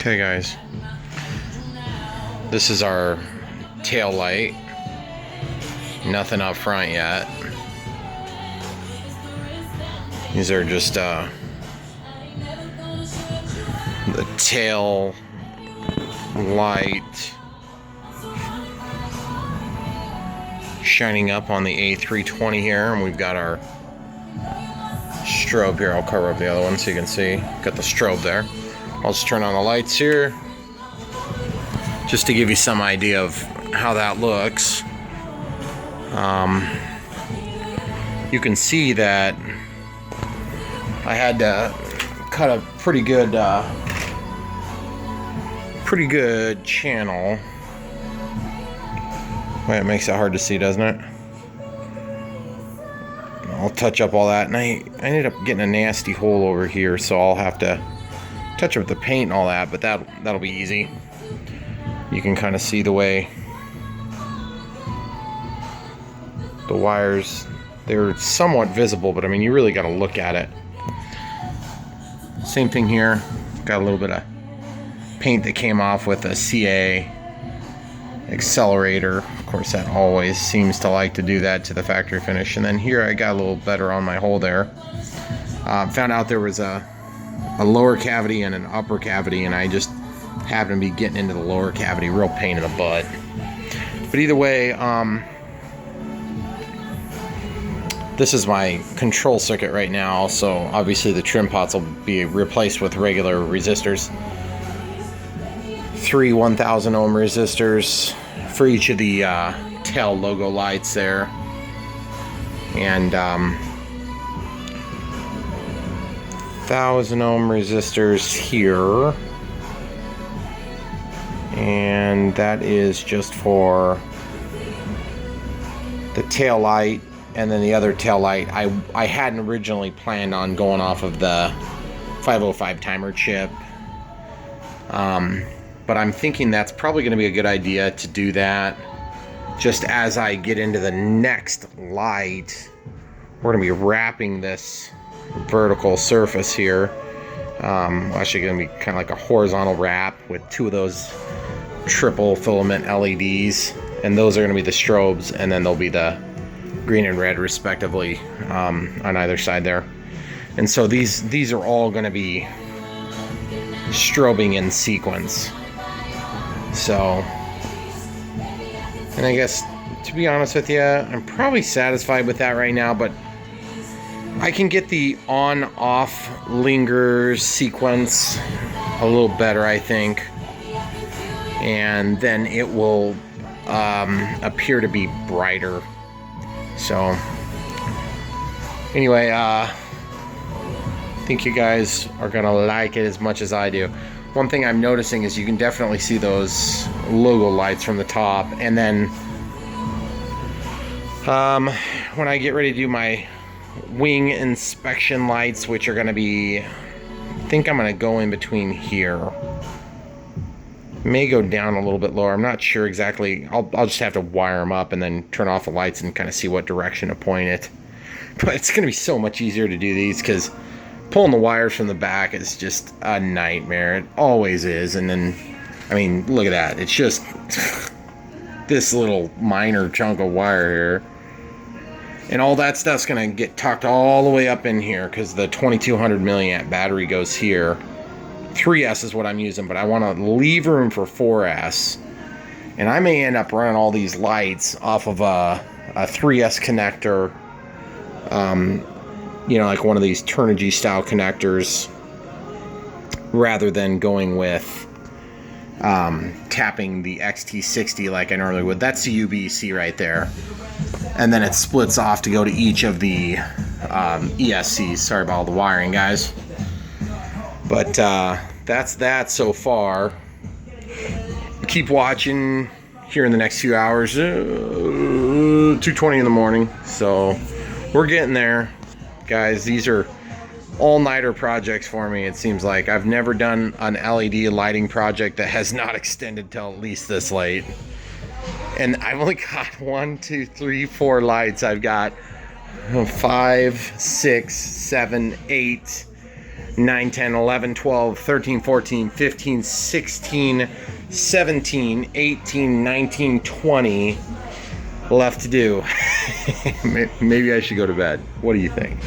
Okay guys, this is our tail light. Nothing up front yet. These are just the tail light shining up on the A320 here, and we've got our strobe here. I'll cover up the other one so you can see. Got the strobe there. I'll just turn on the lights here just to give you some idea of how that looks. You can see that I had to cut a pretty good channel. Well, it makes it hard to see, doesn't it? I'll touch up all that, and I ended up getting a nasty hole over here, so I'll have to touch up the paint and all that, but that'll be easy. You can kind of see the way the wires, they're somewhat visible, but I mean, you really got to look at it. Same thing here. Got a little bit of paint that came off with a CA accelerator. Of course, that always seems to like to do that to the factory finish. And then here I got a little better on my hole there. Found out there was a lower cavity and an upper cavity, and I just happened to be getting into the lower cavity. Real pain in the butt. But either way, this is my control circuit right now, so obviously the trim pots will be replaced with regular resistors. 3 1000 ohm resistors for each of the tail logo lights there. And 1000 ohm resistors here. And that is just for the tail light. And then the other tail light, I hadn't originally planned on going off of the 505 timer chip. But I'm thinking that's probably going to be a good idea to do that. Just as I get into the next light, we're going to be wrapping this vertical surface here. Actually going to be kind of like a horizontal wrap with 2 of those triple filament LEDs. And those are going to be the strobes, and then there'll be the green and red respectively on either side there. And so these are all going to be strobing in sequence. So, and I guess, to be honest with you, I'm probably satisfied with that right now, but I can get the on-off linger sequence a little better, I think, and then it will appear to be brighter. So, anyway, I think you guys are gonna like it as much as I do. One thing I'm noticing is you can definitely see those logo lights from the top, and then when I get ready to do my wing inspection lights, which are gonna be, I think I'm gonna go in between here. May go down a little bit lower. I'm not sure exactly. I'll just have to wire them up and then turn off the lights and kind of see what direction to point it. But it's gonna be so much easier to do these because pulling the wires from the back is just a nightmare. It always is. And then, I mean, look at that. It's just this little minor chunk of wire here. And all that stuff's gonna get tucked all the way up in here because the 2200 milliamp battery goes here. 3S is what I'm using, but I want to leave room for 4S. And I may end up running all these lights off of a 3S connector. You know, like one of these Turnigy style connectors, rather than going with tapping the XT60 like I normally would. That's the UBC right there. And then it splits off to go to each of the ESCs. Sorry about all the wiring, guys. But that's that so far. Keep watching here in the next few hours. 2:20 in the morning. So we're getting there. Guys, these are all-nighter projects for me, it seems like. I've never done an LED lighting project that has not extended till at least this late. And I've only got 1, 2, 3, 4 lights. I've got 5, 6, 7, 8, 9, 10, 11, 12, 13, 14, 15, 16, 17, 18, 19, 20 left to do. Maybe I should go to bed. What do you think?